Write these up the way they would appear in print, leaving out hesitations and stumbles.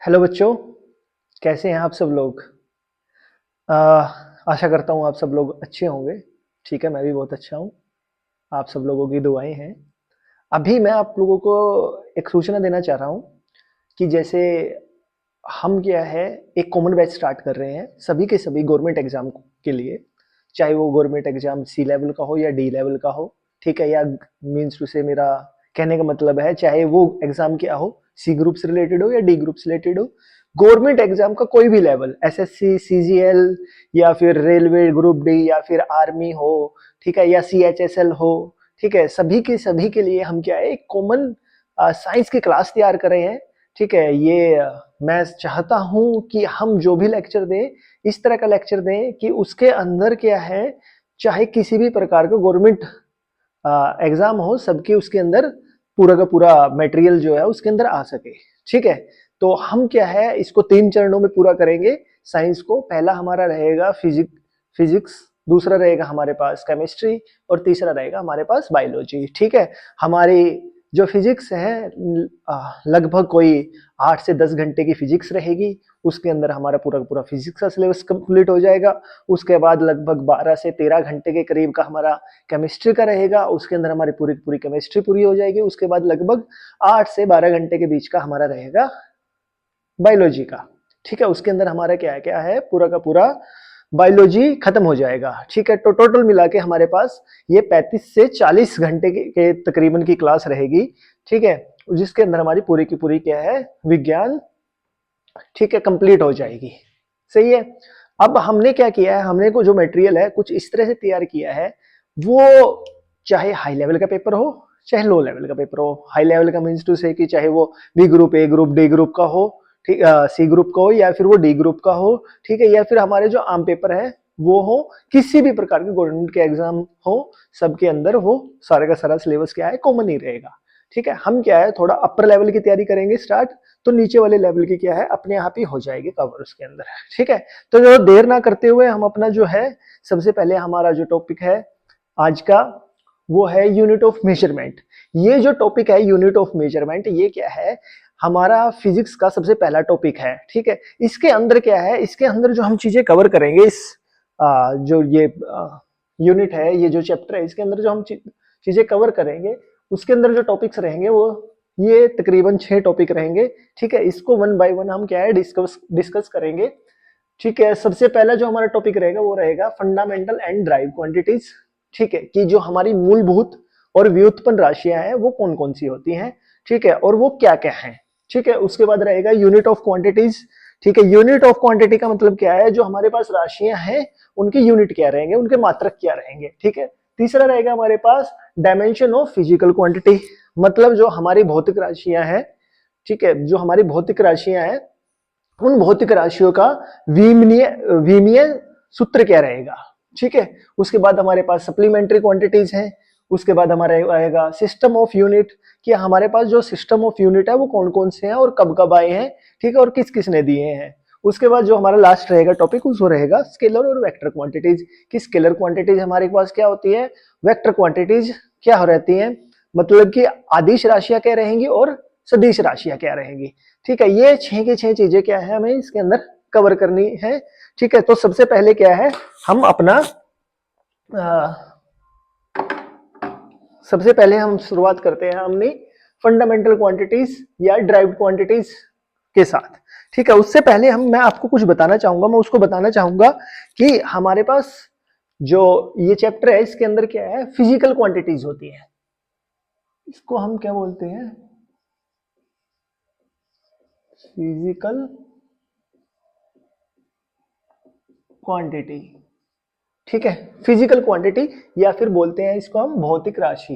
Hello बच्चों, कैसे हैं आप सब लोग। आ, आशा करता हूँ आप सब लोग अच्छे होंगे। ठीक है, मैं भी बहुत अच्छा हूँ। आप सब लोगों की दुआएं हैं। अभी मैं आप लोगों को एक सूचना देना चाह रहा हूँ कि जैसे हम क्या है, एक कॉमन बैच स्टार्ट कर रहे हैं सभी के सभी गवर्नमेंट एग्जाम के लिए। चाहे वो गवर्नमेंट एग्जाम सी लेवल का हो या डी लेवल का हो, ठीक है, या मीन्स टू से मेरा कहने का मतलब है चाहे वो एग्जाम क्या हो, सी ग्रुप से रिलेटेड हो या डी ग्रुप से रिलेटेड हो, गवर्नमेंट एग्जाम का कोई भी लेवल, एसएससी, सीजीएल या फिर रेलवे ग्रुप डी या फिर आर्मी हो, ठीक है, या सीएचएसएल हो, ठीक है, सभी के लिए हम क्या है एक कॉमन साइंस की क्लास तैयार कर रहे हैं। ठीक है, ये मैं चाहता हूं कि हम जो भी लेक्चर दें, इस तरह का लेक्चर दें कि उसके अंदर क्या है, चाहे किसी भी प्रकार का गवर्नमेंट एग्जाम हो, सबके उसके अंदर पूरा का पूरा मटेरियल जो है उसके अंदर आ सके। ठीक है, तो हम क्या है इसको 3 चरणों में पूरा करेंगे। साइंस को पहला हमारा रहेगा फिजिक्स, दूसरा रहेगा हमारे पास केमिस्ट्री और तीसरा रहेगा हमारे पास बायोलॉजी। ठीक है, हमारी जो फिजिक्स है लगभग कोई 8 से 10 घंटे की फिजिक्स रहेगी। उसके अंदर हमारा पूरा का पूरा फिजिक्स का सिलेबस कंप्लीट हो जाएगा। उसके बाद लगभग 12 से 13 घंटे के करीब का हमारा केमिस्ट्री का रहेगा। उसके अंदर हमारी पूरी पूरी केमिस्ट्री पूरी हो जाएगी। उसके बाद लगभग 8 से 12 घंटे के बीच का हमारा रहेगा बायोलॉजी का। ठीक है, उसके अंदर हमारा क्या क्या है, पूरा का पूरा बायोलॉजी खत्म हो जाएगा। ठीक है, तो टोटल मिला के हमारे पास ये 35 से 40 घंटे के तकरीबन की क्लास रहेगी। ठीक है, जिसके अंदर हमारी पूरी की पूरी क्या है विज्ञान, ठीक है, कंप्लीट हो जाएगी। सही है। अब हमने क्या किया है, हमने को जो मटेरियल है कुछ इस तरह से तैयार किया है, वो चाहे हाई लेवल का पेपर हो चाहे लो लेवल का पेपर हो। हाई लेवल का मीन्स टू से कि चाहे वो बी ग्रुप, ए ग्रुप, डी ग्रुप का हो, ठीक, सी ग्रुप का हो या फिर वो डी ग्रुप का हो, ठीक है, या फिर हमारे जो आम पेपर है वो हो, किसी भी प्रकार के गवर्नमेंट के एग्जाम हो, सबके अंदर वो सारे का सारा सिलेबस क्या है कॉमन ही रहेगा। ठीक है, हम क्या है थोड़ा अपर लेवल की तैयारी करेंगे स्टार्ट, तो नीचे वाले लेवल की क्या है अपने आप ही हो जाएगी कवर उसके अंदर। ठीक है, तो जो देर ना करते हुए हम अपना जो है सबसे पहले हमारा जो टॉपिक है आज का वो है यूनिट ऑफ मेजरमेंट। ये जो टॉपिक है यूनिट ऑफ मेजरमेंट, ये क्या है हमारा फिजिक्स का सबसे पहला टॉपिक है। ठीक है, इसके अंदर क्या है, इसके अंदर जो हम चीजें कवर करेंगे, इस जो ये यूनिट है, ये जो चैप्टर है, इसके अंदर जो हम चीजें कवर करेंगे, उसके अंदर जो टॉपिक्स रहेंगे वो ये तकरीबन 6 टॉपिक रहेंगे। ठीक है, इसको वन बाय वन हम क्या है डिस्कस करेंगे। ठीक है, सबसे पहला जो हमारा टॉपिक रहेगा वो रहेगा फंडामेंटल एंड ड्राइव क्वांटिटीज। ठीक है, कि जो हमारी मूलभूत और व्युत्पन्न राशियां हैं वो कौन कौन सी होती हैं, ठीक है, और वो क्या क्या है। ठीक है, उसके बाद रहेगा यूनिट ऑफ क्वांटिटीज। ठीक है, यूनिट ऑफ क्वांटिटी का मतलब क्या है, जो हमारे पास राशियां हैं उनके यूनिट क्या रहेंगे, उनके मात्रक क्या रहेंगे। ठीक है, तीसरा रहेगा हमारे पास डायमेंशन ऑफ फिजिकल क्वांटिटी, मतलब जो हमारी भौतिक राशियां हैं, ठीक है, जो हमारी भौतिक राशियां हैं उन भौतिक राशियों का विमीय विमीय सूत्र क्या रहेगा। ठीक है, उसके बाद हमारे पास सप्लीमेंट्री क्वांटिटीज हैं। उसके बाद हमारा आएगा सिस्टम ऑफ यूनिट, कि हमारे पास जो सिस्टम ऑफ यूनिट है वो कौन कौन से हैं और कब कब आए हैं, ठीक है, और किस किस ने दिए हैं। उसके बाद जो हमारा लास्ट रहेगा टॉपिक वो रहेगा स्केलर और वेक्टर क्वांटिटीज, कि स्केलर क्वांटिटीज हमारे पास क्या होती है, वेक्टर क्वांटिटीज क्या हो रहती है, मतलब कि आदिश राशियां क्या रहेंगी और सदिश राशियां क्या रहेंगी। ठीक है, ये 6 की 6 चीजें क्या है हमें इसके अंदर कवर करनी है। ठीक है, तो सबसे पहले क्या है हम अपना सबसे पहले हम शुरुआत करते हैं हमने फंडामेंटल क्वांटिटीज या ड्राइव्ड क्वांटिटीज के साथ। ठीक है, उससे पहले मैं आपको कुछ बताना चाहूंगा, मैं उसको बताना चाहूंगा कि हमारे पास जो ये चैप्टर है इसके अंदर क्या है फिजिकल क्वांटिटीज होती है। इसको हम क्या बोलते हैं, फिजिकल क्वांटिटी। ठीक है, फिजिकल क्वांटिटी या फिर बोलते हैं इसको हम भौतिक राशि।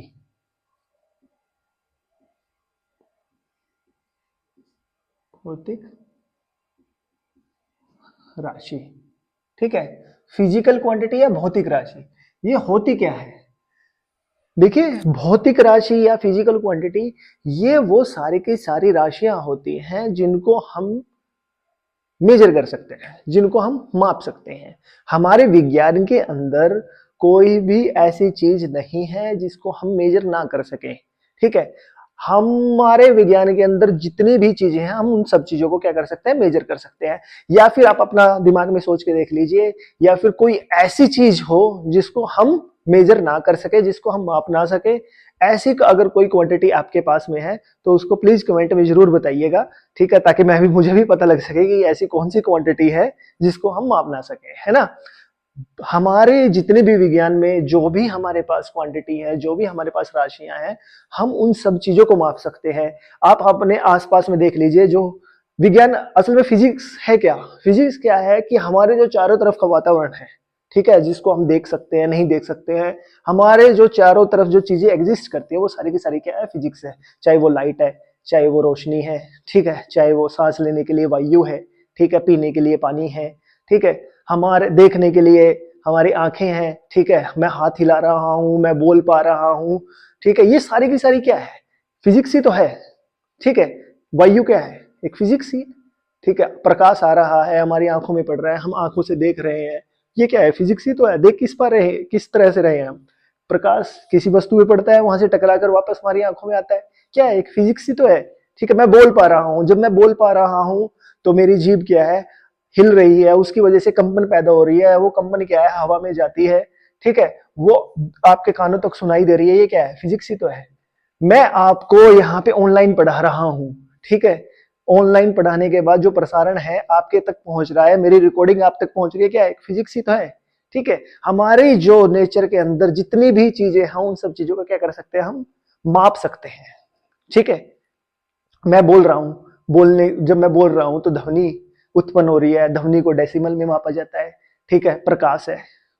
भौतिक राशि, ठीक है, फिजिकल क्वांटिटी या भौतिक राशि, ये होती क्या है। देखिए, भौतिक राशि या फिजिकल क्वांटिटी ये वो सारी की सारी राशियां होती हैं जिनको हम मेजर कर सकते हैं, जिनको हम माप सकते हैं। हमारे विज्ञान के अंदर कोई भी ऐसी चीज नहीं है जिसको हम मेजर ना कर सकें। ठीक है, हमारे विज्ञान के अंदर जितनी भी चीजें हैं हम उन सब चीजों को क्या कर सकते हैं, मेजर कर सकते हैं। या फिर आप अपना दिमाग में सोच के देख लीजिए, या फिर कोई ऐसी चीज हो जिसको हम मेजर ना कर सके, जिसको हम माप ना सके, ऐसी अगर कोई क्वांटिटी आपके पास में है तो उसको प्लीज कमेंट में जरूर बताइएगा, ठीक है, ताकि मुझे भी पता लग सके कि ऐसी कौन सी क्वांटिटी है जिसको हम माप ना सके, है ना। हमारे जितने भी विज्ञान में जो भी हमारे पास क्वांटिटी है, जो भी हमारे पास राशियां हैं, हम उन सब चीजों को माप सकते हैं। आप अपने आसपास में देख लीजिए, जो विज्ञान असल में फिजिक्स है क्या, फिजिक्स क्या है कि हमारे जो चारों तरफ का वातावरण है, ठीक है, जिसको हम देख सकते हैं नहीं देख सकते हैं, हमारे जो चारों तरफ जो चीजें एग्जिस्ट करती है वो सारी की सारी क्या है, फिजिक्स है। चाहे वो लाइट है, चाहे वो रोशनी है, ठीक है, चाहे वो सांस लेने के लिए वायु है, ठीक है, पीने के लिए पानी है, ठीक है, हमारे देखने के लिए हमारी आंखें हैं, ठीक है, मैं हाथ हिला रहा हूं, मैं बोल पा रहा हूं, ठीक है, ये सारी की सारी क्या है, फिजिक्स ही तो है, ठीक है। वायु क्या है, एक फिजिक्स ही, ठीक है। प्रकाश आ रहा है, हमारी आंखों में पड़ रहा है, हम आंखों से देख रहे हैं, ये क्या है, फिजिक्स ही तो है। देख किस पर रहे, किस तरह से रहे हैं हम, प्रकाश किसी वस्तु में पड़ता है, वहां से टकरा कर वापस हमारी आंखों में आता है, क्या है, एक फिजिक्स ही तो है, ठीक है। मैं बोल पा रहा हूं, जब मैं बोल पा रहा हूं तो मेरी जीभ क्या है, हिल रही है, उसकी वजह से कंपन पैदा हो रही है, वो कंपन क्या है, हवा में जाती है, ठीक है, वो आपके कानों तक सुनाई दे रही है, ये क्या है, फिजिक्स ही तो है। मैं आपको यहाँ पे ऑनलाइन पढ़ा रहा हूँ, ठीक है, ऑनलाइन पढ़ाने के बाद जो प्रसारण है आपके तक पहुंच रहा है, मेरी रिकॉर्डिंग आप तक पहुंच रही है, क्या है, फिजिक्स ही तो है, ठीक है। हमारी जो नेचर के अंदर जितनी भी चीजें हैं उन सब चीजों का क्या कर सकते हैं, हम माप सकते हैं, ठीक है। मैं बोल रहा हूं, बोलने जब मैं बोल रहा हूं तो ध्वनि उत्पन्न हो रही है, ध्वनि को डेसिमल में मापा जाता है, ठीक है। प्रकाश है,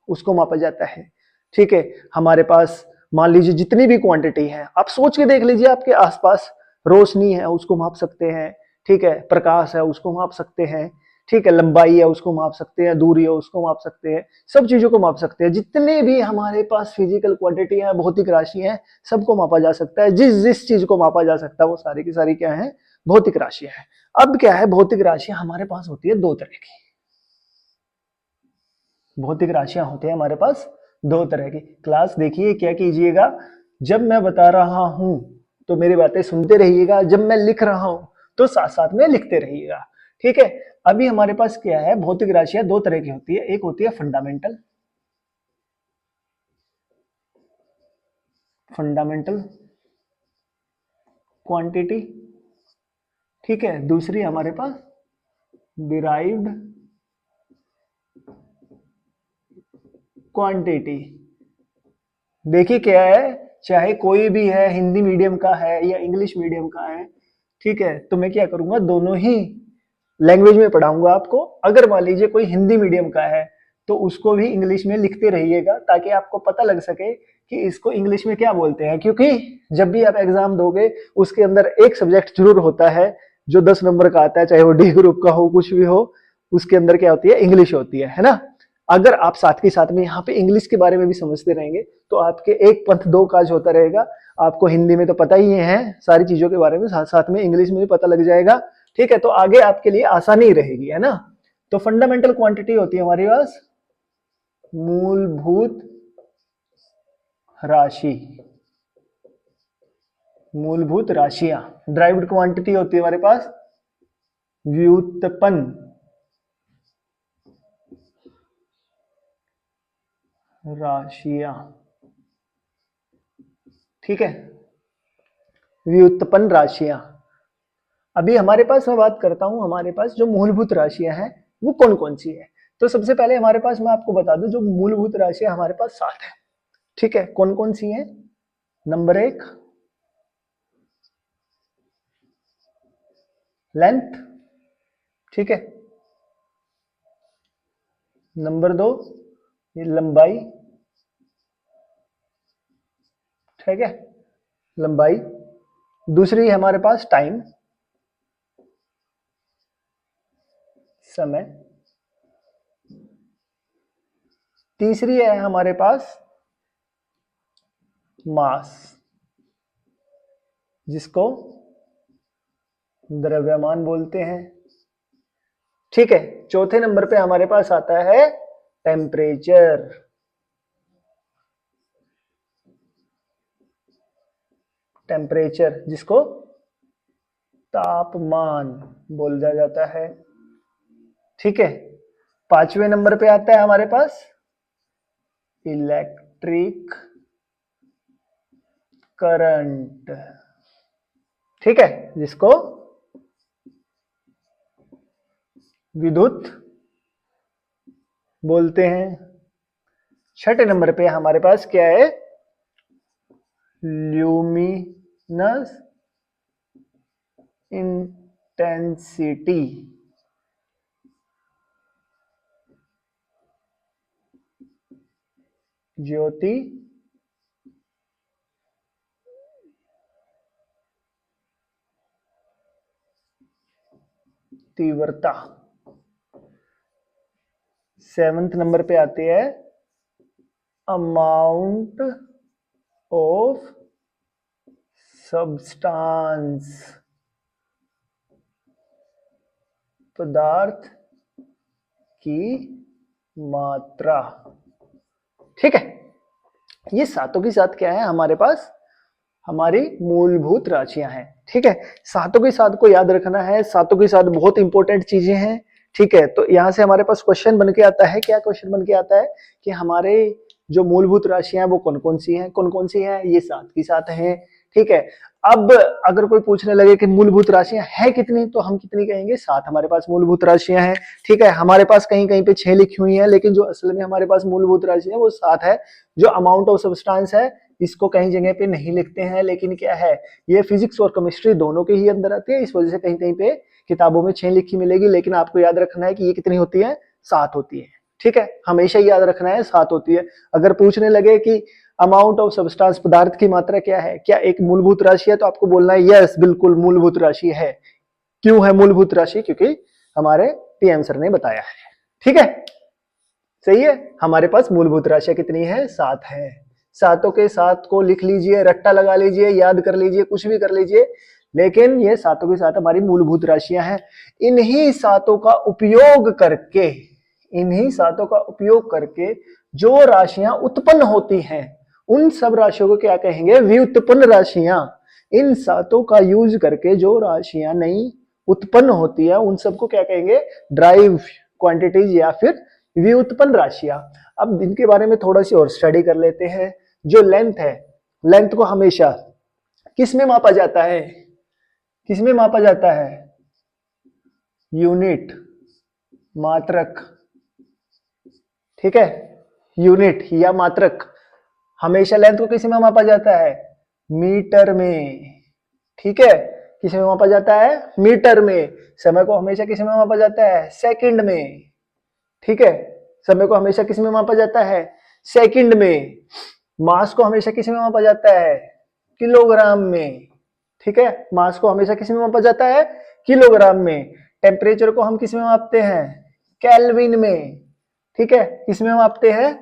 उसको मापा जाता है, ठीक है। हमारे पास मान लीजिए जितनी भी क्वांटिटी है, आप सोच के देख लीजिए, आपके आसपास रोशनी है उसको माप सकते हैं, ठीक है, प्रकाश है उसको माप सकते हैं, ठीक है, लंबाई है उसको माप सकते हैं, दूरी है उसको माप सकते हैं, सब चीजों को माप सकते हैं। जितने भी हमारे पास फिजिकल क्वांटिटी है, भौतिक राशि है, सबको मापा जा सकता है। जिस जिस चीज को मापा जा सकता है वो सारी की सारी क्या है, भौतिक राशियां हैं। अब क्या है, भौतिक राशियां हमारे पास होती है दो तरह की, भौतिक राशियां होती है हमारे पास दो तरह की। क्लास देखिए क्या कीजिएगा, जब मैं बता रहा हूं तो मेरी बातें सुनते रहिएगा, जब मैं लिख रहा हूं तो साथ साथ में लिखते रहिएगा, ठीक है। अभी हमारे पास क्या है, भौतिक राशियां दो तरह की होती है, एक होती है फंडामेंटल, फंडामेंटल क्वांटिटी, ठीक है, दूसरी हमारे पास डिराइव्ड क्वांटिटी। देखिए क्या है, चाहे कोई भी है, हिंदी मीडियम का है या इंग्लिश मीडियम का है, ठीक है, तो मैं क्या करूंगा, दोनों ही लैंग्वेज में पढ़ाऊंगा आपको। अगर मान लीजिए कोई हिंदी मीडियम का है तो उसको भी इंग्लिश में लिखते रहिएगा, ताकि आपको पता लग सके कि इसको इंग्लिश में क्या बोलते हैं। क्योंकि जब भी आप एग्जाम दोगे उसके अंदर एक सब्जेक्ट जरूर होता है जो 10 नंबर का आता है, चाहे वो डी ग्रुप का हो, कुछ भी हो, उसके अंदर क्या होती है, इंग्लिश होती है ना। अगर आप साथ के साथ में यहाँ पे इंग्लिश के बारे में भी समझते रहेंगे तो आपके एक पंथ दो काज होता रहेगा। आपको हिंदी में तो पता ही है सारी चीजों के बारे में, साथ साथ में इंग्लिश में भी पता लग जाएगा, ठीक है, तो आगे आपके लिए आसानी रहेगी, है ना। तो फंडामेंटल क्वांटिटी होती है हमारे पास मूलभूत राशि, मूलभूत राशियां। ड्राइव्ड क्वांटिटी होती है हमारे पास व्युत्पन्न राशियां, ठीक है, व्युत्पन्न राशियां। अभी हमारे पास मैं बात करता हूं, हमारे पास जो मूलभूत राशियां हैं वो कौन कौन सी है। तो सबसे पहले हमारे पास, मैं आपको बता दूं, जो मूलभूत राशियां हमारे पास 7 है, ठीक है। कौन कौन सी है, नंबर 1 लेंथ, ठीक है, नंबर 2 ये लंबाई, ठीक है, लंबाई। दूसरी है हमारे पास टाइम, समय। तीसरी है हमारे पास मास, जिसको द्रव्यमान बोलते हैं, ठीक है। चौथे नंबर पे हमारे पास आता है टेम्परेचर, टेम्परेचर जिसको तापमान बोला जाता है। ठीक है, 5वें नंबर पे आता है हमारे पास इलेक्ट्रिक करंट। ठीक है, जिसको विद्युत बोलते हैं। 6ठे नंबर पे हमारे पास क्या है, ल्यूमिनस इंटेंसिटी। ज्योति तीव्रता। 7th नंबर पे आती है अमाउंट ऑफ सब्सटेंस, पदार्थ की मात्रा। ठीक है, ये सातों की सात क्या है हमारे पास, हमारी मूलभूत राशियां हैं। ठीक है, सातों के साथ को याद रखना है, सातों के साथ बहुत इंपॉर्टेंट चीजें हैं। ठीक है, तो यहां से हमारे पास क्वेश्चन बन के आता है, क्या क्वेश्चन बन के आता है कि हमारे जो मूलभूत राशियां हैं वो कौन कौन सी हैं, कौन कौन सी हैं, ये सात की सात हैं। ठीक है, अब अगर कोई पूछने लगे कि मूलभूत राशियां हैं कितनी, तो हम कितनी कहेंगे, सात हमारे पास मूलभूत राशियां हैं। ठीक है, हमारे पास कहीं कहीं पे 6 लिखी हुई हैं, लेकिन जो असल में हमारे पास मूलभूत राशि है वो सात है। जो अमाउंट ऑफ सब्सटेंस है इसको कहीं जगह पे नहीं लिखते हैं, लेकिन क्या है, ये फिजिक्स और केमिस्ट्री दोनों के ही अंदर आती है, इस वजह से कहीं कहीं पे किताबों में 6 लिखी मिलेगी, लेकिन आपको याद रखना है कि ये कितनी होती है, 7 होती है। ठीक है, हमेशा याद रखना है 7 होती है। अगर पूछने लगे कि अमाउंट ऑफ सब्सटेंस, पदार्थ की मात्रा क्या है, क्या एक मूलभूत राशि है, तो आपको बोलना है यस बिल्कुल मूलभूत राशि है। क्यों है मूलभूत राशि, क्योंकि हमारे पीएम सर ने बताया है। ठीक है, सही है, हमारे पास मूलभूत राशियां कितनी है, 7 है। सातों के साथ को लिख लीजिए, रट्टा लगा लीजिए, याद कर लीजिए, कुछ भी कर लीजिए, लेकिन ये सातों के साथ हमारी मूलभूत राशियां हैं। इन्हीं सातों का उपयोग करके, इन्हीं सातों का उपयोग करके जो राशियां उत्पन्न होती हैं उन सब राशियों को क्या कहेंगे, व्युत्पन्न राशियां। इन सातों का यूज करके जो राशियां नई उत्पन्न होती है उन सबको क्या कहेंगे, ड्राइव क्वांटिटीज या फिर व्युत्पन्न राशियां। अब इनके बारे में थोड़ा सी और स्टडी कर लेते हैं। जो लेंथ है, लेंथ को हमेशा किस में मापा जाता है, किस में मापा जाता है, यूनिट, मात्रक। ठीक है, यूनिट या मात्रक, हमेशा लेंथ को किस में मापा जाता है, मीटर में। ठीक है, किस में मापा जाता है, मीटर में। समय को हमेशा किस में मापा जाता है, सेकंड में। ठीक है, समय को हमेशा किस में मापा जाता है, सेकंड में। मास को हमेशा किस में मापा जाता है, किलोग्राम में। ठीक है, मास को हमेशा किस में मापा जाता है, किलोग्राम में। टेम्परेचर को हम किस में मापते हैं, केल्विन में। ठीक है, किस में मापते हैं,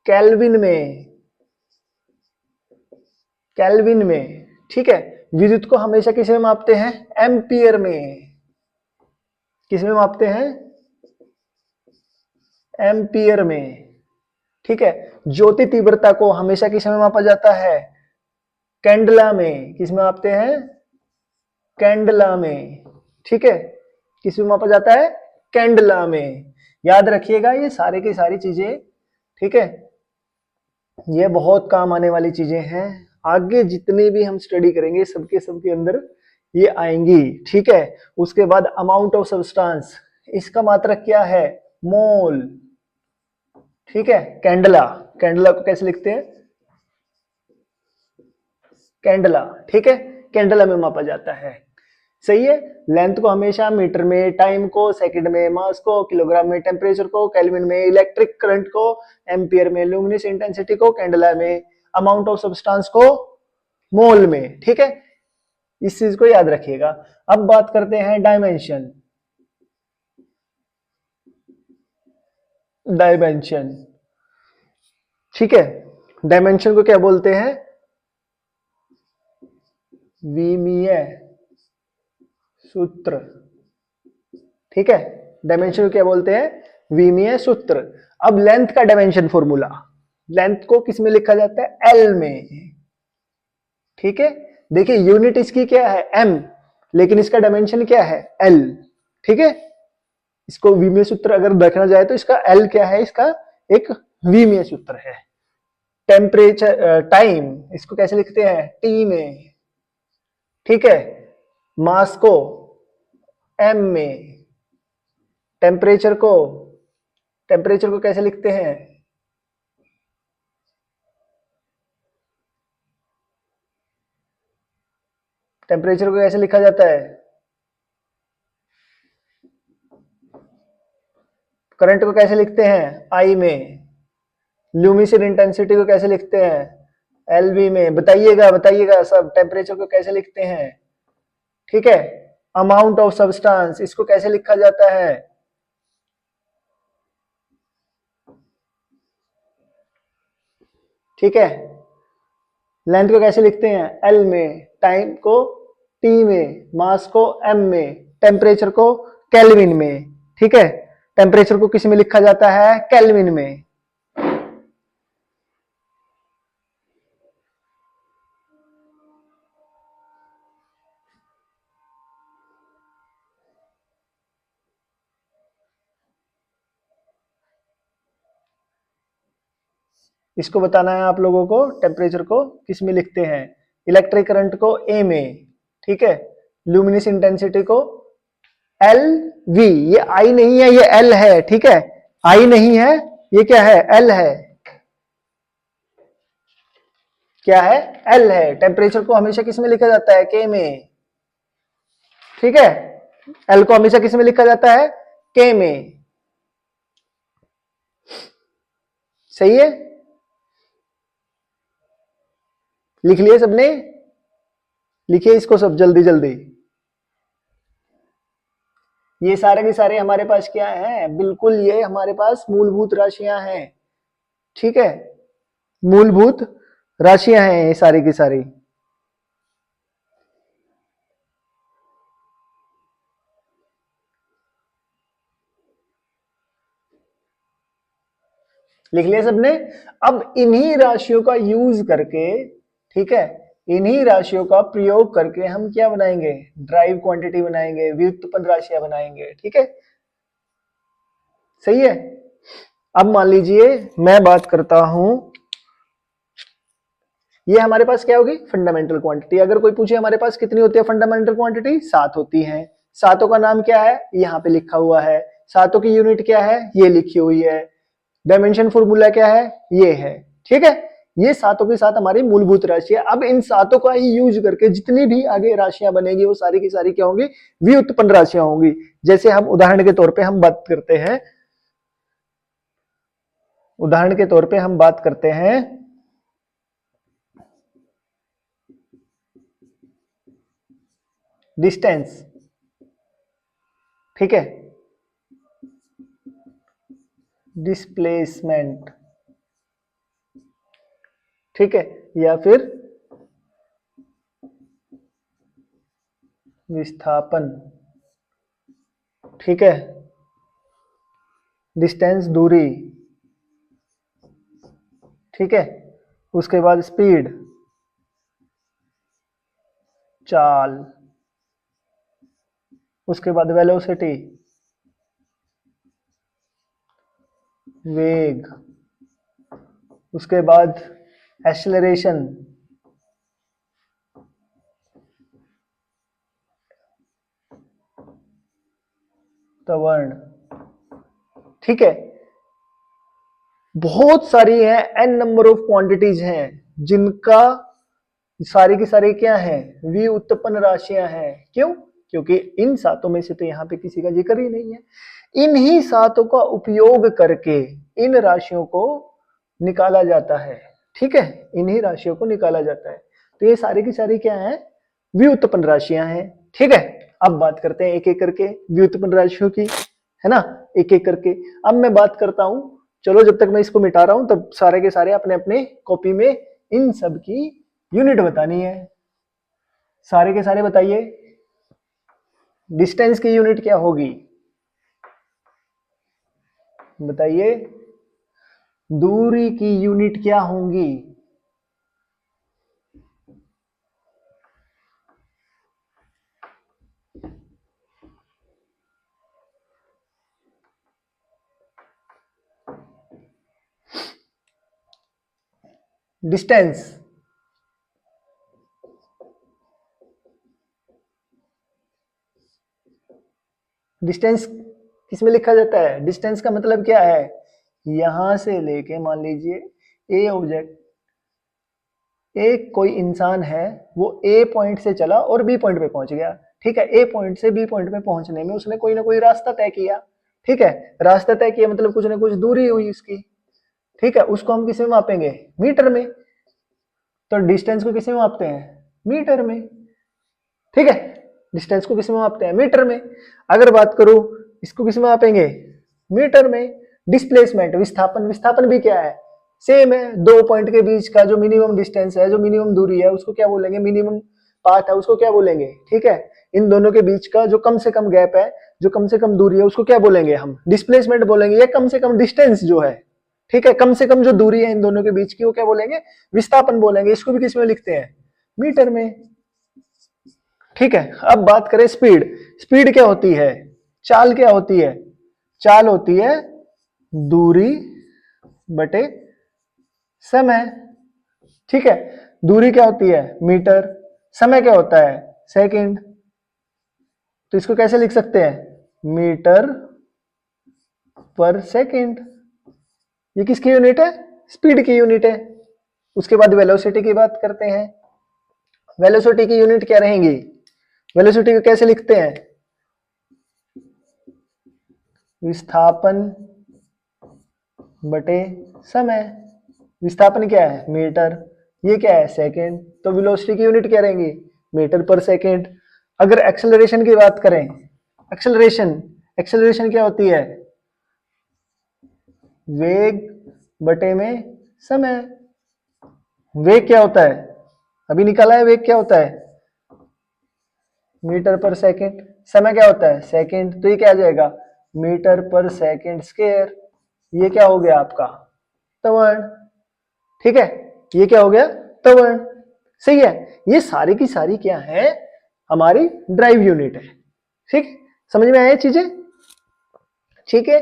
केल्विन में, केल्विन में। ठीक है, विद्युत को हमेशा किस में मापते हैं, एम्पियर में। किस में मापते हैं, एम्पियर में। ठीक है, ज्योति तीव्रता को हमेशा किस में मापा जाता है, कैंडला में। किस में मापते हैं, कैंडला में। ठीक है, किस में मापा जाता है, कैंडला में। याद रखिएगा ये सारे की सारी चीजें। ठीक है, ये बहुत काम आने वाली चीजें हैं, आगे जितने भी हम स्टडी करेंगे सबके सबके अंदर ये आएंगी। ठीक है, उसके बाद अमाउंट ऑफ सब्सटेंस, इसका मात्रक क्या है, मोल। ठीक है, कैंडला, कैंडला को कैसे लिखते हैं, कैंडला। ठीक है, कैंडला में मापा जाता है। सही है, लेंथ को हमेशा मीटर में, टाइम को सेकंड में, मास को किलोग्राम में, टेम्परेचर को केल्विन में, इलेक्ट्रिक करंट को एम्पियर में, ल्यूमिनस इंटेंसिटी को कैंडला में, अमाउंट ऑफ सब्सटेंस को मोल में। ठीक है, इस चीज को याद रखिएगा। अब बात करते हैं डायमेंशन, डायमेंशन। ठीक है, डायमेंशन को क्या बोलते हैं, विमीय सूत्र। ठीक है, डायमेंशन को क्या बोलते हैं, विमीय सूत्र। अब लेंथ का डायमेंशन फॉर्मूला, लेंथ को किस में लिखा जाता है, एल में। ठीक है, देखिए यूनिट इसकी क्या है m, लेकिन इसका डायमेंशन क्या है l। ठीक है, इसको विमीय सूत्र अगर देखना जाए तो इसका l क्या है, इसका एक विमीय सूत्र है। टेम्परेचर टाइम इसको कैसे लिखते हैं t में, ठीक है। मास को m में, टेम्परेचर को कैसे लिखते हैं, टेम्परेचर को कैसे लिखा जाता है, करंट को कैसे लिखते हैं आई में, ल्यूमिनेशन इंटेंसिटी को कैसे लिखते हैं एलवी में, बताइएगा बताइएगा सब, टेम्परेचर को कैसे लिखते हैं, ठीक है। अमाउंट ऑफ सब्सटेंस इसको कैसे लिखा जाता है, ठीक है। लेंथ को कैसे लिखते हैं एल में, टाइम को टी में, मास को एम में, टेम्परेचर को केल्विन में, ठीक है। टेम्परेचर को किस में लिखा जाता है केल्विन में। इसको बताना है आप लोगों को, टेम्परेचर को किस में लिखते हैं, इलेक्ट्रिक करंट को ए में, ठीक है। ल्यूमिनस इंटेंसिटी को एल वी, ये आई नहीं है ये एल है, ठीक है। आई नहीं है, ये क्या है एल है, क्या है एल है। टेम्परेचर को हमेशा किस में लिखा जाता है के में, ठीक है। एल को हमेशा किस में लिखा जाता है के में, सही है। लिख लिए सबने, लिखिए इसको सब जल्दी जल्दी। ये सारे के सारे हमारे पास क्या है, बिल्कुल ये हमारे पास मूलभूत राशियां हैं, ठीक है। मूलभूत राशियां हैं ये सारी की सारी। लिख लिया सबने। अब इन्हीं राशियों का यूज करके, ठीक है, इन्हीं राशियों का प्रयोग करके हम क्या बनाएंगे, ड्राइव क्वांटिटी बनाएंगे, व्युत्पन्न राशियां बनाएंगे, ठीक है, सही है। अब मान लीजिए मैं बात करता हूं, ये हमारे पास क्या होगी फंडामेंटल क्वांटिटी। अगर कोई पूछे हमारे पास कितनी होती है फंडामेंटल क्वांटिटी, 7 होती है। सातों का नाम क्या है, यहां पे लिखा हुआ है। सातों की यूनिट क्या है, ये लिखी हुई है। डायमेंशन फॉर्मूला क्या है, ये है, ठीक है। ये सातों के साथ हमारी मूलभूत राशि है। अब इन सातों का ही यूज करके जितनी भी आगे राशियां बनेगी वो सारी की सारी क्या होंगी, व्युत्पन्न राशियां होंगी। जैसे हम उदाहरण के तौर पे हम बात करते हैं, उदाहरण के तौर पे हम बात करते हैं डिस्टेंस, ठीक है, डिस्प्लेसमेंट, ठीक है, या फिर विस्थापन, ठीक है। डिस्टेंस दूरी, ठीक है। उसके बाद स्पीड चाल, उसके बाद वेलोसिटी वेग, उसके बाद एक्सेलरेशन त्वरण, ठीक है। बहुत सारी है, एन नंबर ऑफ क्वांटिटीज हैं जिनका सारी की सारी क्या है व्युत्पन्न राशियां हैं। क्यों, क्योंकि इन सातों में से तो यहां पे किसी का जिक्र ही नहीं है। इन्हीं सातों का उपयोग करके इन राशियों को निकाला जाता है, ठीक है, इन्हीं राशियों को निकाला जाता है। तो ये सारी की सारी क्या है, व्युत्पन्न राशियां हैं, ठीक है। अब बात करते हैं एक एक करके व्युत्पन्न राशियों की, है ना, एक एक करके। अब मैं बात करता हूं, चलो जब तक मैं इसको मिटा रहा हूं तब सारे के सारे अपने अपने कॉपी में इन सब की यूनिट बतानी है। सारे के सारे बताइए, डिस्टेंस की यूनिट क्या होगी, बताइए। दूरी की यूनिट क्या होंगी, डिस्टेंस, डिस्टेंस किस में लिखा जाता है? डिस्टेंस का मतलब क्या है? यहां से लेके मान लीजिए ए ऑब्जेक्ट, एक कोई इंसान है, वो ए पॉइंट से चला और बी पॉइंट पे पहुंच गया, ठीक है। ए पॉइंट से बी पॉइंट पे पहुंचने में उसने कोई ना कोई रास्ता तय किया, ठीक है। रास्ता तय किया मतलब कुछ ना कुछ दूरी हुई उसकी, ठीक है। उसको हम किस में मापेंगे? मीटर में। तो डिस्टेंस को किस में मापते हैं? मीटर में, ठीक है। डिस्टेंस को किस में मापते हैं? मीटर में। अगर बात करूं इसको किस में मापेंगे? मीटर में। डिस्प्लेसमेंट, विस्थापन, विस्थापन भी क्या है? सेम है। दो पॉइंट के बीच का जो मिनिमम डिस्टेंस है, जो मिनिमम दूरी है, उसको क्या बोलेंगे? मिनिमम पाथ है, उसको क्या बोलेंगे? ठीक है। इन दोनों के बीच का जो कम से कम गैप है, जो कम से कम दूरी है, उसको क्या बोलेंगे? हम डिस्प्लेसमेंट बोलेंगे, या कम से कम डिस्टेंस जो है, ठीक है, कम से कम जो दूरी है इन दोनों के बीच की, वो क्या बोलेंगे? विस्थापन बोलेंगे। इसको भी किस में लिखते हैं? मीटर में, ठीक है। अब बात करें स्पीड। स्पीड क्या होती है? चाल क्या होती है? चाल होती है दूरी बटे समय, ठीक है। दूरी क्या होती है? मीटर। समय क्या होता है? सेकंड। तो इसको कैसे लिख सकते हैं? मीटर पर सेकंड। ये किसकी यूनिट है? स्पीड की यूनिट है। उसके बाद वेलोसिटी की बात करते हैं। वेलोसिटी की यूनिट क्या रहेंगी? वेलोसिटी को कैसे लिखते हैं? विस्थापन बटे समय। विस्थापन क्या है? मीटर। ये क्या है? सेकंड। तो वेलोसिटी की यूनिट क्या रहेंगी? मीटर पर सेकंड। अगर एक्सेलरेशन की बात करें, एक्सेलरेशन, एक्सेलरेशन क्या होती है? वेग बटे में समय। वेग क्या होता है? अभी निकाला है, वेग क्या होता है? मीटर पर सेकंड। समय क्या होता है? सेकंड। तो ये क्या आ जाएगा? मीटर पर सेकंड स्क्वायर। ये क्या हो गया आपका? त्वरण, ठीक है। ये क्या हो गया? त्वरण, सही है। ये सारी की सारी क्या है? हमारी ड्राइव यूनिट है, ठीक। समझ में आया चीजें? ठीक है,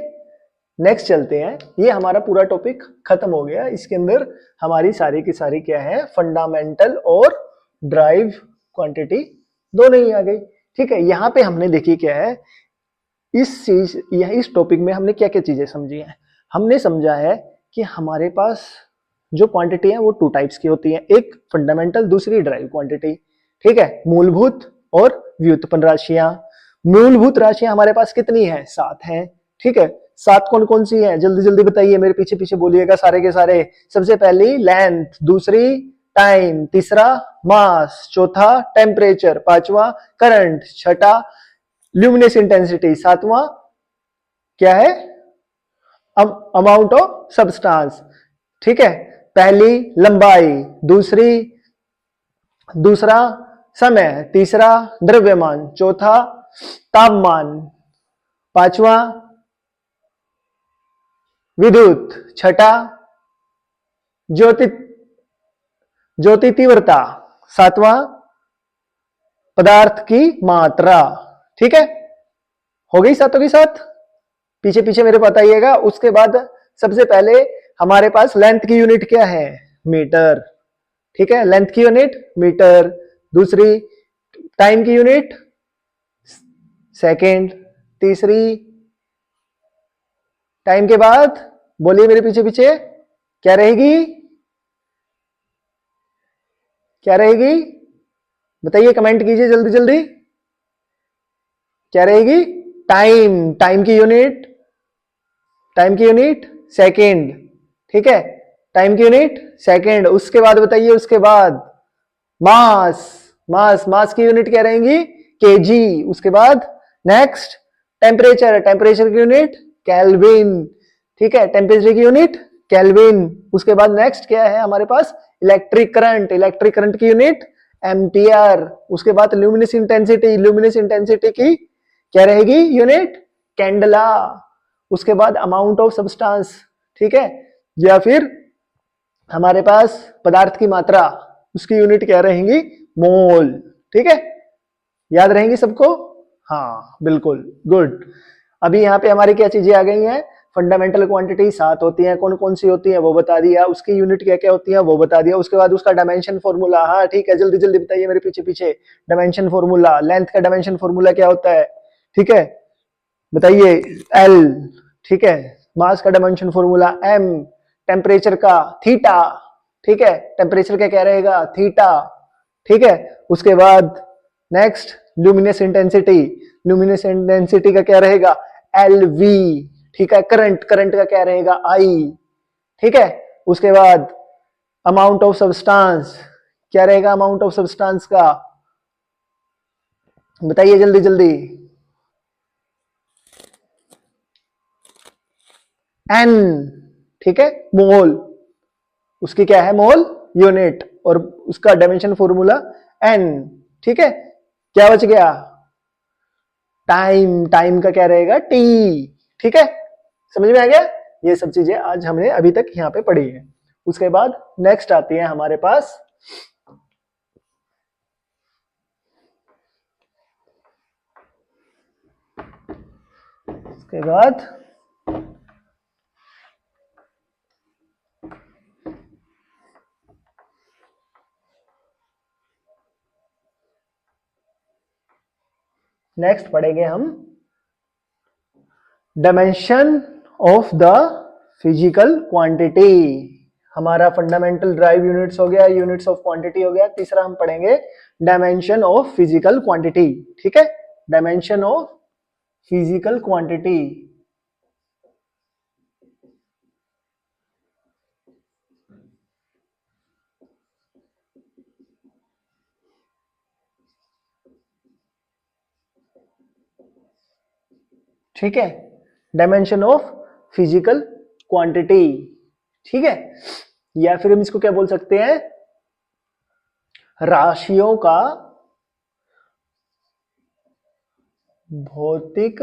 नेक्स्ट चलते हैं। ये हमारा पूरा टॉपिक खत्म हो गया। इसके अंदर हमारी सारी की सारी क्या है? फंडामेंटल और ड्राइव क्वांटिटी दोनों ही आ गई, ठीक है। यहां पे हमने देखी क्या है, इस टॉपिक में हमने क्या क्या चीजें समझी हैं। हमने समझा है कि हमारे पास जो क्वांटिटी है वो टू टाइप्स की होती है, एक फंडामेंटल, दूसरी ड्राइव क्वांटिटी, ठीक है। मूलभूत और व्युत्पन्न राशियां। मूलभूत राशियां हमारे पास कितनी है? 7 हैं, ठीक है। 7 कौन कौन सी है? जल्दी जल्दी बताइए, मेरे पीछे पीछे बोलिएगा सारे के सारे। सबसे पहली लेंथ, दूसरी टाइम, तीसरा मास, चौथा टेम्परेचर, पांचवा करंट, छठा ल्यूमिनेस इंटेंसिटी, सातवां क्या है? अमाउंट ऑफ सब्सटेंस, ठीक है। पहली लंबाई, दूसरी, दूसरा समय, तीसरा द्रव्यमान, चौथा तापमान, पांचवा विद्युत, छठा ज्योति ज्योति तीव्रता, सातवां पदार्थ की मात्रा, ठीक है। हो गई सातों की सात? पीछे पीछे मेरे बताइएगा। उसके बाद सबसे पहले हमारे पास लेंथ की यूनिट क्या है? मीटर, ठीक है। लेंथ की यूनिट मीटर। दूसरी टाइम की यूनिट सेकंड। तीसरी टाइम के बाद बोलिए मेरे पीछे पीछे क्या रहेगी? क्या रहेगी? बताइए, कमेंट कीजिए जल्दी जल्दी। क्या रहेगी? टाइम। टाइम की यूनिट, टाइम की यूनिट सेकंड, ठीक है। टाइम की यूनिट सेकंड। उसके बाद बताइए, उसके बाद मास। मास की यूनिट क्या रहेंगी? केजी। उसके बाद नेक्स्ट टेम्परेचर। टेम्परेचर की यूनिट केल्विन, ठीक है। टेम्परेचर की यूनिट केल्विन। उसके बाद नेक्स्ट क्या है हमारे पास? Electric current. इलेक्ट्रिक करंट की यूनिट एम्पियर। उसके बाद ल्यूमिनस इंटेंसिटी। ल्यूमिनस इंटेंसिटी की क्या रहेगी यूनिट? कैंडला। उसके बाद अमाउंट ऑफ सब्सटेंस, ठीक है, या फिर हमारे पास पदार्थ की मात्रा, उसकी यूनिट क्या रहेंगी? मोल, ठीक है। याद रहेंगी सबको? हाँ बिल्कुल, गुड। अभी यहाँ पे हमारी क्या चीजें आ गई हैं? फंडामेंटल क्वांटिटी 7 होती हैं, कौन कौन सी होती हैं वो बता दिया, उसकी यूनिट क्या क्या होती है वो बता दिया, उसके बाद उसका डायमेंशन फॉर्मूला, हाँ ठीक है, जल्दी जल्दी बताइए मेरे पीछे पीछे। डायमेंशन फॉर्मूला, लेंथ का डायमेंशन फॉर्मूला क्या होता है, ठीक है बताइए, एल, ठीक है। मास का डायमेंशन फॉर्मूला एम, टेम्परेचर का थीटा, ठीक है, टेम्परेचर का क्या रहेगा थीटा, ठीक है। उसके बाद next luminous intensity, luminous intensity का क्या रहेगा एल वी, ठीक है। करंट, करंट का क्या रहेगा आई, ठीक है। उसके बाद अमाउंट ऑफ सब्सटेंस, क्या रहेगा अमाउंट ऑफ सब्सटेंस का, बताइए जल्दी जल्दी, एन, ठीक है, मोल, उसकी क्या है मोल यूनिट, और उसका डायमेंशन फॉर्मूला एन, ठीक है। क्या बच गया टाइम, टाइम का क्या रहेगा टी, ठीक है। समझ में आ गया, ये सब चीजें आज हमने अभी तक यहाँ पे पढ़ी है। उसके बाद नेक्स्ट आती है हमारे पास उसके बाद नेक्स्ट पढ़ेंगे हम dimension of the physical quantity. हमारा फंडामेंटल ड्राइव यूनिट्स हो गया, यूनिट्स ऑफ क्वांटिटी हो गया। तीसरा हम पढ़ेंगे डायमेंशन ऑफ फिजिकल क्वांटिटी, ठीक है, डायमेंशन ऑफ फिजिकल क्वांटिटी, ठीक है, डायमेंशन ऑफ फिजिकल क्वांटिटी, ठीक है। या फिर हम इसको क्या बोल सकते हैं, राशियों का भौतिक,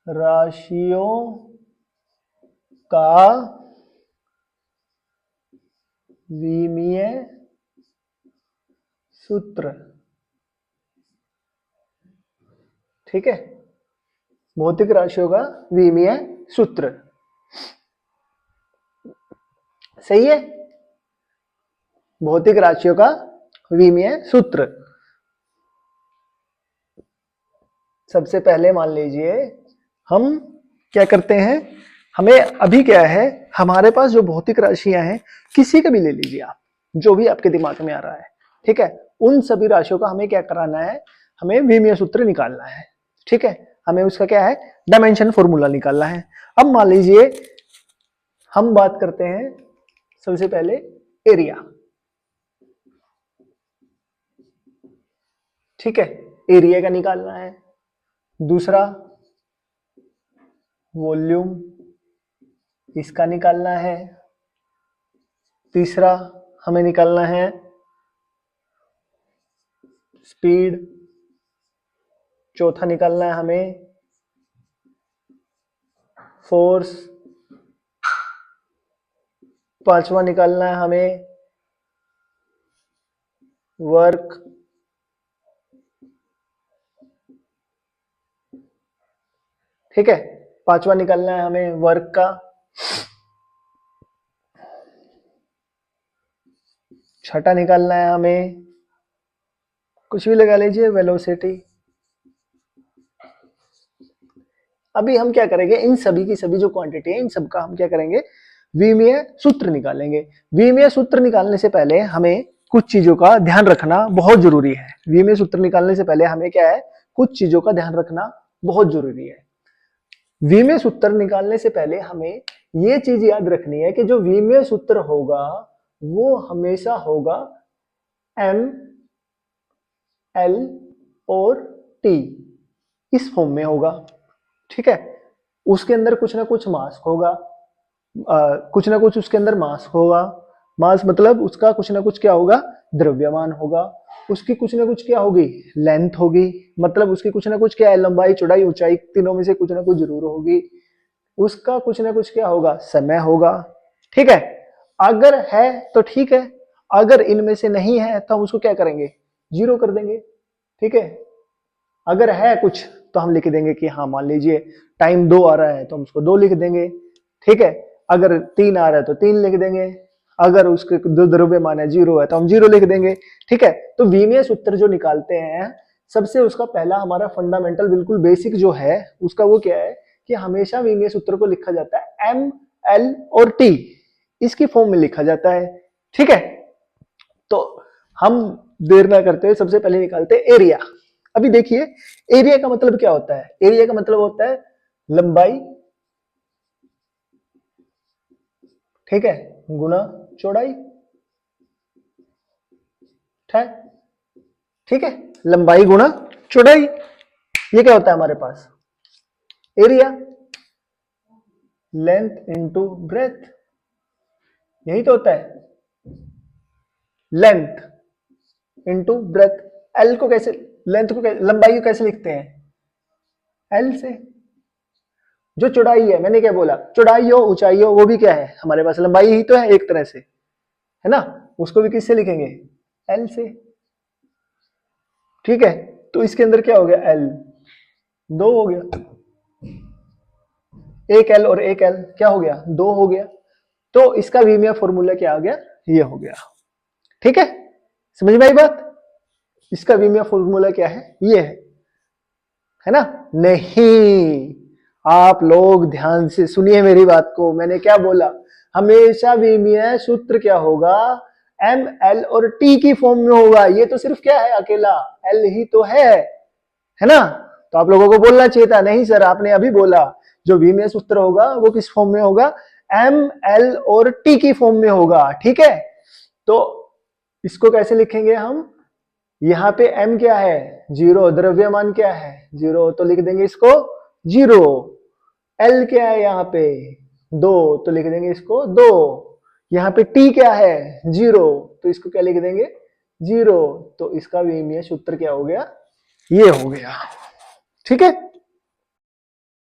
राशियों का विमीय सूत्र, ठीक है, भौतिक राशियों का विमीय सूत्र, सही है, भौतिक राशियों का विमीय सूत्र। सबसे पहले मान लीजिए हम क्या करते हैं, हमें अभी क्या है, हमारे पास जो भौतिक राशियां हैं किसी का भी ले लीजिए आप, जो भी आपके दिमाग में आ रहा है, ठीक है, उन सभी राशियों का हमें क्या कराना है, हमें विमीय सूत्र निकालना है, ठीक है। हमें उसका क्या है डायमेंशन फॉर्मूला निकालना है। अब मान लीजिए हम बात करते हैं सबसे पहले एरिया, ठीक है, एरिया का निकालना है। दूसरा वॉल्यूम, इसका निकालना है। तीसरा हमें निकालना है स्पीड। चौथा निकालना है हमें फोर्स। पांचवा निकालना है हमें वर्क। ठीक है, पांचवा निकालना है हमें वर्क का। छठा निकालना है हमें, कुछ भी लगा लीजिए, वेलोसिटी। अभी हम क्या करेंगे, इन सभी की सभी जो क्वांटिटी है इन सब का हम क्या करेंगे, विमीय सूत्र निकालेंगे। विमीय सूत्र निकालने से पहले हमें कुछ चीजों का ध्यान रखना बहुत जरूरी है। विमीय सूत्र निकालने से पहले हमें क्या है, कुछ चीजों का ध्यान रखना बहुत जरूरी है। विमीय सूत्र निकालने से पहले हमें यह चीज याद रखनी है कि जो विमीय सूत्र होगा वो हमेशा होगा एम एल और टी, इस फॉर्म में होगा, ठीक है। उसके अंदर कुछ ना कुछ मास होगा, कुछ ना कुछ उसके अंदर मास होगा। मास मतलब उसका कुछ ना कुछ क्या होगा, द्रव्यमान होगा। उसकी कुछ ना कुछ क्या होगी, लेंथ होगी, मतलब उसकी कुछ ना कुछ क्या है, लंबाई चौड़ाई ऊंचाई, तीनों में से कुछ ना कुछ जरूर होगी। उसका कुछ ना कुछ क्या होगा, समय होगा, ठीक है। अगर है तो ठीक है, अगर इनमें से नहीं है तो हम उसको क्या करेंगे, जीरो कर देंगे, ठीक है। अगर है कुछ तो हम लिख देंगे कि हाँ मान लीजिए टाइम 2 आ रहा है तो हम उसको 2 लिख देंगे, ठीक है। अगर 3 आ रहा है तो 3 लिख देंगे, अगर उसके जो द्रव्यमान है 0 है तो हम 0 लिख देंगे, ठीक है। तो वीमीय सूत्र जो निकालते हैं, सबसे उसका पहला हमारा फंडामेंटल बिल्कुल बेसिक जो है उसका वो क्या है कि हमेशा वीमीय सूत्र को लिखा जाता है एम, एल और टी, इसकी फॉर्म में लिखा जाता है, ठीक है। तो हम देर ना करते हुए सबसे पहले निकालते हैं एरिया। अभी देखिए एरिया का मतलब क्या होता है, एरिया का मतलब होता है लंबाई, ठीक है, गुना चौड़ाई, ठीक है, लंबाई गुना चौड़ाई, ये क्या होता है हमारे पास एरिया, लेंथ इनटू ब्रेथ, यही तो होता है, लेंथ इनटू ब्रेथ। एल को कैसे, लेंथ को कैसे, लंबाई को कैसे लिखते हैं, एल से। जो चौड़ाई है, मैंने क्या बोला, चौड़ाई हो ऊंचाई हो वो भी क्या है हमारे पास लंबाई ही तो है एक तरह से, है ना, उसको भी किससे लिखेंगे, एल से, ठीक है। तो इसके अंदर क्या हो गया, एल 2 हो गया, एक एल और एक एल क्या हो गया, 2 हो गया। तो इसका वीमीय फॉर्मूला क्या आ गया, ये हो गया, ठीक है, समझ में आई बात। इसका वीमीय फॉर्मूला क्या है, ये है ना। नहीं, आप लोग ध्यान से सुनिए मेरी बात को, मैंने क्या बोला, हमेशा विमीय सूत्र क्या होगा, एम, एल और टी की फॉर्म में होगा। ये तो सिर्फ क्या है, अकेला एल ही तो है ना। तो आप लोगों को बोलना चाहिए था, नहीं सर आपने अभी बोला जो विमीय सूत्र होगा वो किस फॉर्म में होगा, एम, एल और टी की फॉर्म में होगा, ठीक है। तो इसको कैसे लिखेंगे हम, यहां पे m क्या है, 0, द्रव्यमान क्या है 0, तो लिख देंगे इसको 0। l क्या है यहाँ पे 2, तो लिख देंगे इसको 2। यहाँ पे t क्या है 0, तो इसको क्या लिख देंगे 0। तो इसका विमीय सूत्र क्या हो गया, ये हो गया, ठीक है।